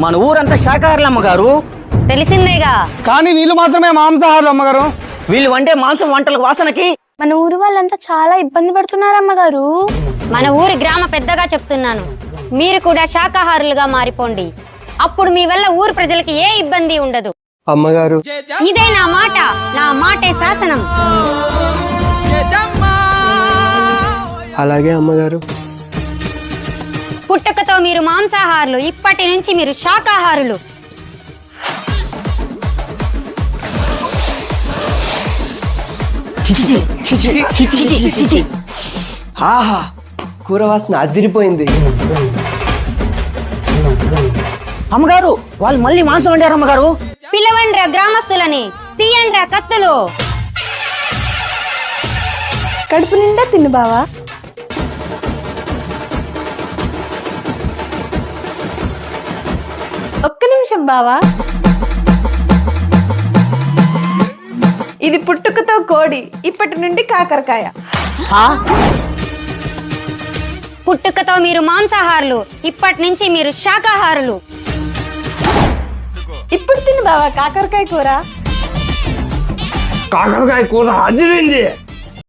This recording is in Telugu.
మన ఊరంతా శాకాహారులు అమ్మగారు. తెలిసిందేగా. కానీ వీళ్ళు మాత్రమే మాంసాహారులు అమ్మగారు. వీళ్ళు వండే మాంసం వంటల వాసనకి మన ఊరు వాళ్ళంతా చాలా ఇబ్బంది పడుతున్నారు అమ్మగారు. మన ఊరి గ్రామ పెద్దగా చెప్తున్నాను, మీరు కూడా శాకాహారులుగా మారిపోండి. అప్పుడు మీ వల్ల ఊరు ప్రజలకి ఏ ఇబ్బంది ఉండదు. అమ్మగారు, ఇదే నా మాట, నా మాటే శాసనం. అలాగే అమ్మగారు. పుట్టుకతో మీరు మాంసాహారులు, ఇప్పటి నుంచి మీరు శాకాహారులు. ఆహా, కూర వాసన అదిరిపోయింది. అమ్మగారు వాళ్ళు మళ్ళీ మాంసం వండారు అమ్మగారు. పిలవండ్రా గ్రామస్తులని, తీయండ్రా కత్తులు. కడుపు నిండా తిను బావా. ఒక్క నిమిషం బావా. ఇది పుట్టుకతో కోడి, ఇప్పటి నుండి కాకరకాయ. పుట్టుకతో మీరు మాంసాహారులు, ఇప్పటి నుంచి మీరు శాకాహారులు. ఇప్పుడు తిను బావా కాకరకాయ కూర. కాకరకాయ కూర అదిరింది.